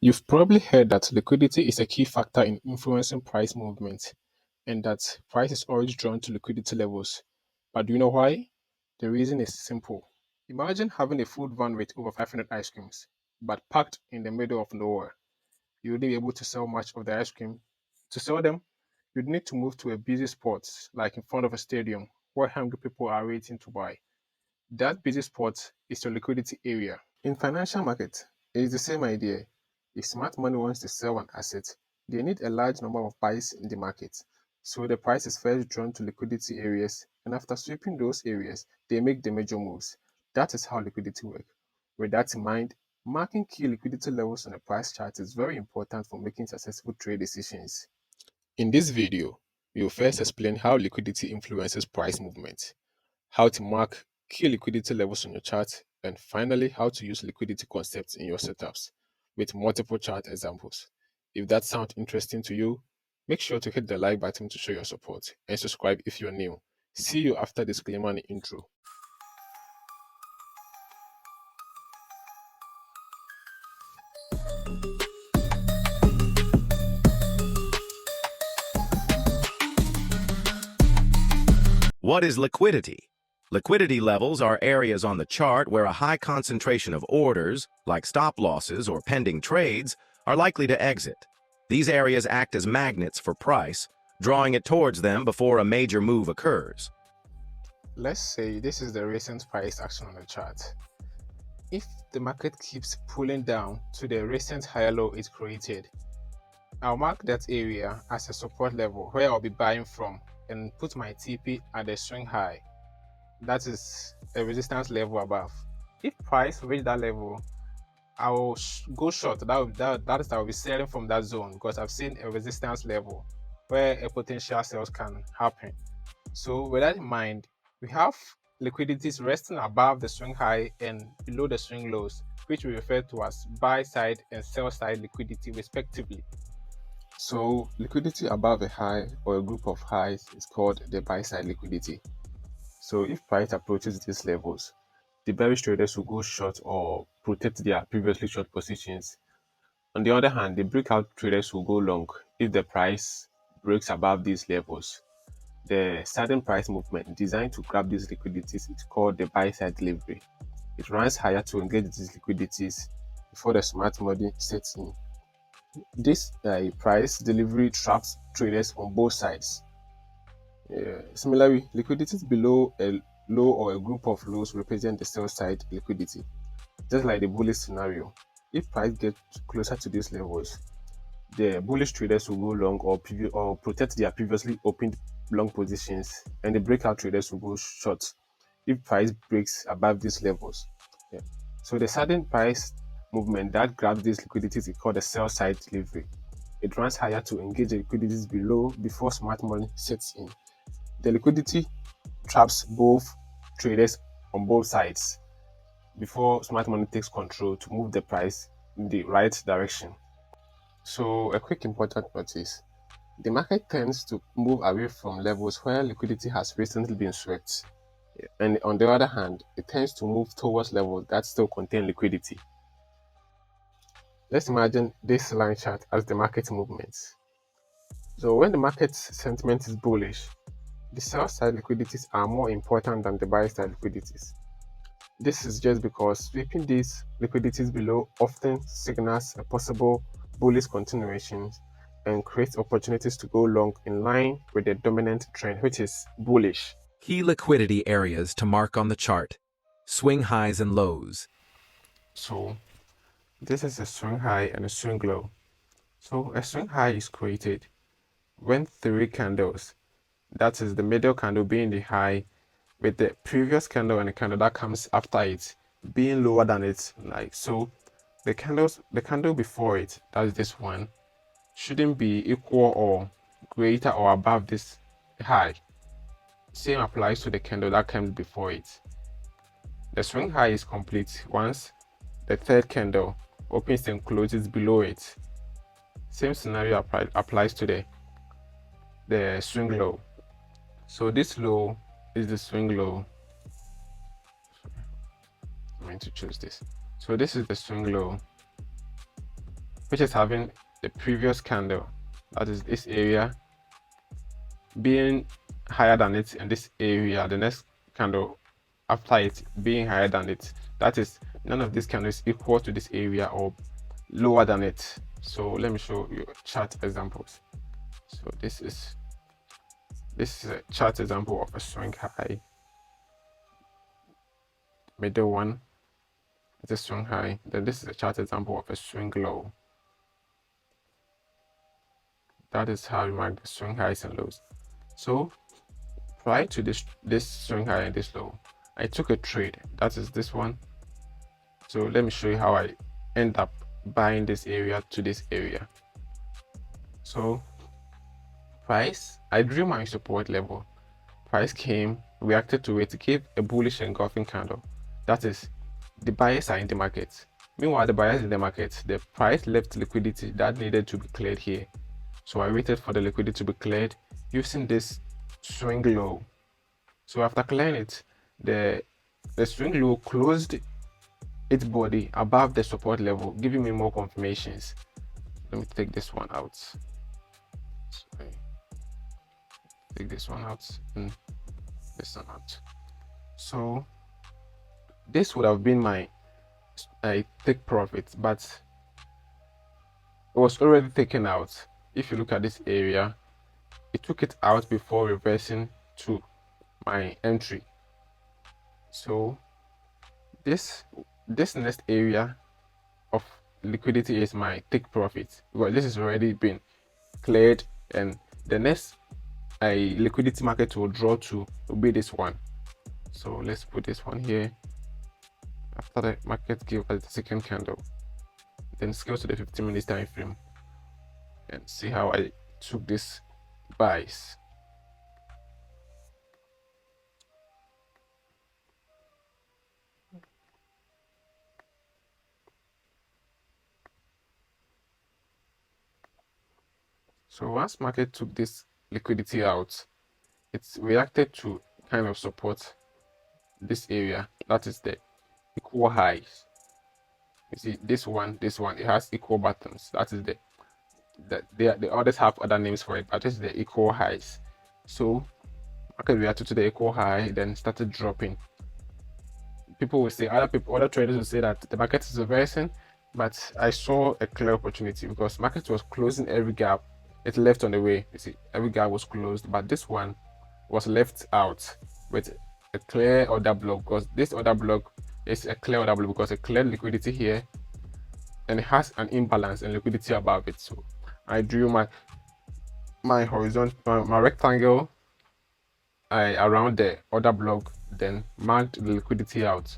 You've probably heard that liquidity is a key factor in influencing price movement and that price is always drawn to liquidity levels. But do you know why? The reason is simple. Imagine having a food van with over 500 ice creams, but packed in the middle of nowhere. You wouldn't be able to sell much of the ice cream. To sell them, you'd need to move to a busy spot, like in front of a stadium, where hungry people are waiting to buy. That busy spot is your liquidity area. In financial market, it is the same idea. If smart money wants to sell an asset, they need a large number of buyers in the market. So the price is first drawn to liquidity areas, and after sweeping those areas, they make the major moves. That is how liquidity works. With that in mind, marking key liquidity levels on a price chart is very important for making successful trade decisions. In this video, we will first explain how liquidity influences price movement, how to mark key liquidity levels on your chart, and finally, how to use liquidity concepts in your setups with multiple chart examples. If that sounds interesting to you, make sure to hit the like button to show your support and subscribe if you're new. See you after disclaimer and intro. What is liquidity? Liquidity levels are areas on the chart where a high concentration of orders, like stop losses or pending trades, are likely to exit. These areas act as magnets for price, drawing it towards them before a major move occurs. Let's say this is the recent price action on the chart. If the market keeps pulling down to the recent higher low it created, I'll mark that area as a support level where I'll be buying from and put my TP at the swing high. That is a resistance level above. If price reach that level, I will go short. That is, I will be selling from that zone because I've seen a resistance level where a potential sales can happen. So with that in mind, we have liquidities resting above the swing high and below the swing lows, which we refer to as buy side and sell side liquidity respectively. So liquidity above a high or a group of highs is called the buy side liquidity. So if price approaches these levels, the bearish traders will go short or protect their previously short positions. On the other hand, the breakout traders will go long if the price breaks above these levels. The sudden price movement designed to grab these liquidities is called the buy side delivery. It runs higher to engage these liquidities before the smart money sets in. This price delivery traps traders on both sides. Similarly, liquidities below a low or a group of lows represent the sell side liquidity, just like the bullish scenario. If price gets closer to these levels, the bullish traders will go long or protect their previously opened long positions, and the breakout traders will go short if price breaks above these levels. Yeah. So the sudden price movement that grabs these liquidities is called the sell side delivery. It runs higher to engage the liquidities below before smart money sets in. The liquidity traps both traders on both sides before smart money takes control to move the price in the right direction. So a quick important notice. The market tends to move away from levels where liquidity has recently been swept. And on the other hand, it tends to move towards levels that still contain liquidity. Let's imagine this line chart as the market movements. So when the market sentiment is bullish, the sell side liquidities are more important than the buy side liquidities. This is just because sweeping these liquidities below often signals a possible bullish continuation and creates opportunities to go long in line with the dominant trend, which is bullish. Key liquidity areas to mark on the chart. Swing highs and lows. So this is a swing high and a swing low. So a swing high is created when three candles, that is the middle candle being the high, with the previous candle and the candle that comes after it being lower than it, like so. The candle before it, that's this one, shouldn't be equal or greater or above this high. Same applies to the candle that comes before it. The swing high is complete once the third candle opens and closes below it. Same scenario applies to the swing low. So this low is the swing low. I'm going to choose this. So this is the swing low. which is having the previous candle, that is this area, being higher than it, and this area, the next candle after it being higher than it. That is, none of these candles equal to this area or lower than it. So let me show you chart examples. So this is a chart example of a swing high. Middle one is a swing high. Then this is a chart example of a swing low. That is how you mark the swing highs and lows. So prior to this swing high and this low, I took a trade. That is this one. So let me show you how I end up buying this area to this area. So price, I drew my support level. Price came, reacted to it, gave a bullish engulfing candle. That is, the buyers are in the market. Meanwhile, the buyers in the market, the price left liquidity that needed to be cleared here. So I waited for the liquidity to be cleared using this swing low. So after clearing it, the swing low closed its body above the support level, giving me more confirmations. Let me take this one out. Sorry. Take this one out and this one out. So this would have been my take profit, but it was already taken out. If you look at this area, it took it out before reversing to my entry. So this next area of liquidity is my take profit, because this has already been cleared, and the next liquidity market will draw to will be this one. So let's put this one here. After the market gave us the second candle, then scale to the 15 minutes time frame and see how I took this buys. So once market took this liquidity out, it's reacted to kind of support this area. That is the equal highs. You see this one, it has equal buttons. That is the others have other names for it, but this is the equal highs. So market reacted to the equal high, then started dropping. People will say, other traders will say that the market is reversing, but I saw a clear opportunity because market was closing every gap it left on the way. You see, every gap was closed, but this one was left out with a clear order block, because this order block is a clear order block because a clear liquidity here, and it has an imbalance and liquidity above it. So I drew my horizontal, my rectangle around the order block, then marked the liquidity out,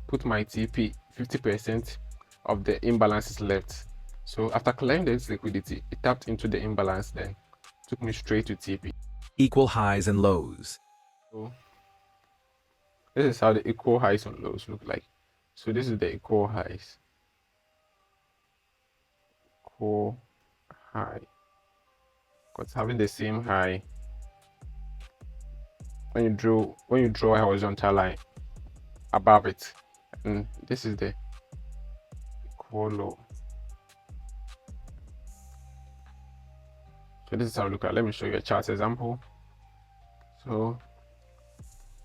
put my TP 50% of the imbalances left. So after clearing this liquidity, it tapped into the imbalance, then took me straight to TP. Equal highs and lows. So this is how the equal highs and lows look like. So this is the equal highs. Equal high. Because having the same high, when you draw a horizontal line above it, and this is the equal low. So this is how it looks like. Let me show you a chart example. So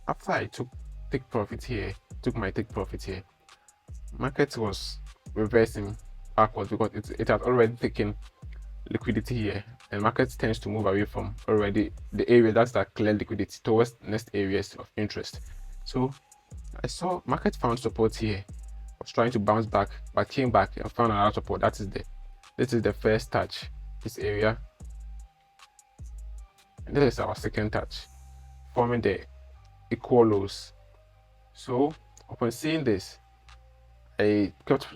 after I took profit here, market was reversing backwards because it had already taken liquidity here, and market tends to move away from already the area that's that clear liquidity towards next areas of interest. So I saw market found support here, was trying to bounce back, but came back and found another support. This is the first touch, this area, and this is our second touch, forming the equal lows. So upon seeing this, I kept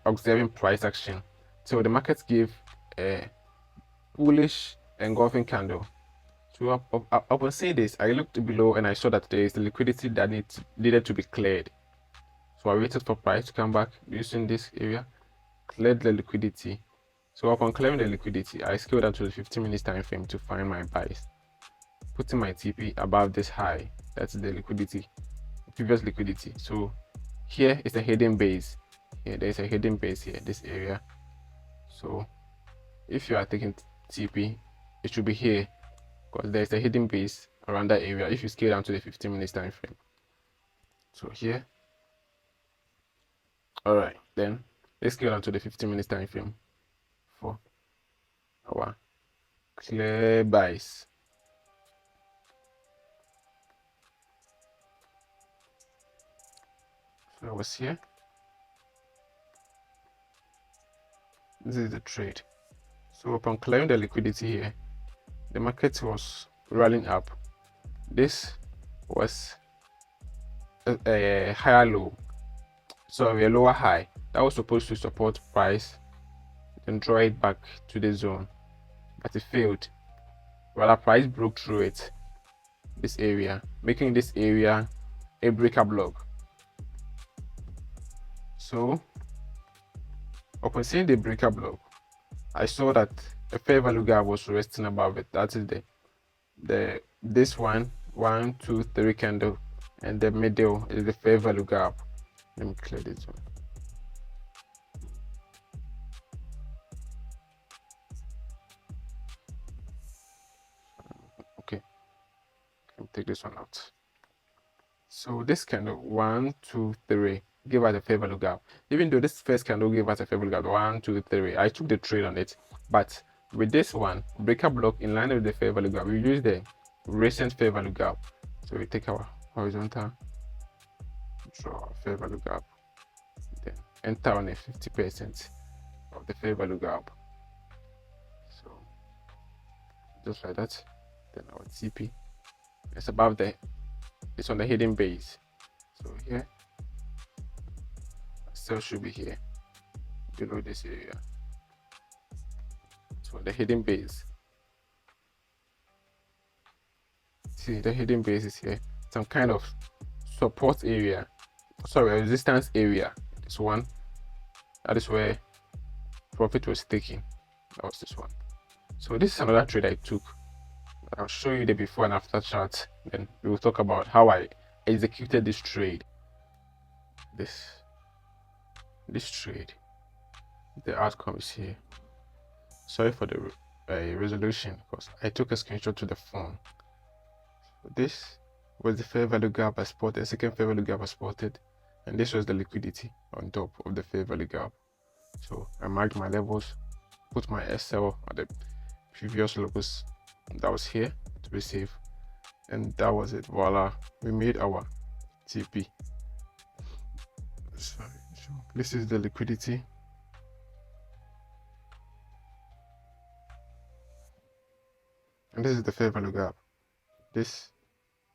observing price action. So the market gave a bullish engulfing candle. So upon seeing this, I looked below and I saw that there is the liquidity that needed to be cleared. So I waited for price to come back using this area, cleared the liquidity. So upon clearing the liquidity, I scaled down to the 15 minutes time frame to find my buys, putting my TP above this high. That's the liquidity, previous liquidity. So here is a hidden base. Here there is a hidden base here, this area. So if you are taking TP, it should be here because there's a hidden base around that area if you scale down to the 15 minutes time frame. So here, all right, then let's scale down to the 15 minutes time frame for our clear buys. So I was here. This is the trade. So upon clearing the liquidity here, the market was rallying up. This was a higher low, so a lower high that was supposed to support price and draw it back to the zone, but it failed. Rather, price broke through it, this area, making this area a breaker block. So upon seeing the breaker block, I saw that a fair value gap was resting above it. That is this one, 1, 2, 3 candle, and the middle is the fair value gap. Let me clear this one. Okay, let me take this one out. So this candle, 1, 2, 3, give us a fair value gap. Even though this first candle gave us a fair value gap, 1, 2, 3, I took the trade on it. But with this one, breaker block in line with the fair value gap, we use the recent fair value gap. So we take our horizontal, draw a fair value gap, then enter on a 50% of the fair value gap. So just like that. Then our TP, it's above it's on the hidden base. So here, sell should be here below this area. So the hidden base, see the hidden base is here, some kind of support area, sorry, resistance area. This one, that is where profit was taken. That was this one. So this is another trade I took. I'll show you the before and after chart, then we will talk about how I executed this trade. This trade, the outcome is here. Sorry for the resolution because I took a screenshot to the phone. So this was the fair value gap I spotted, the second fair value gap I spotted, and this was the liquidity on top of the fair value gap. So I marked my levels, put my SL at the previous levels that was here to be safe, and that was it. Voila, we made our TP. Sorry, so this is the liquidity. And this is the fair value gap. This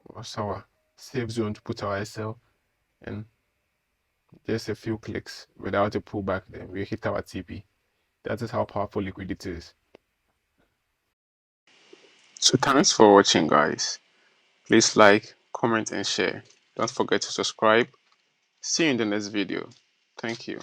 was our safe zone to put our SL, and just a few clicks without a pullback, then we hit our TP. That is how powerful liquidity is. So thanks for watching, guys. Please like, comment, and share. Don't forget to subscribe. See you in the next video. Thank you.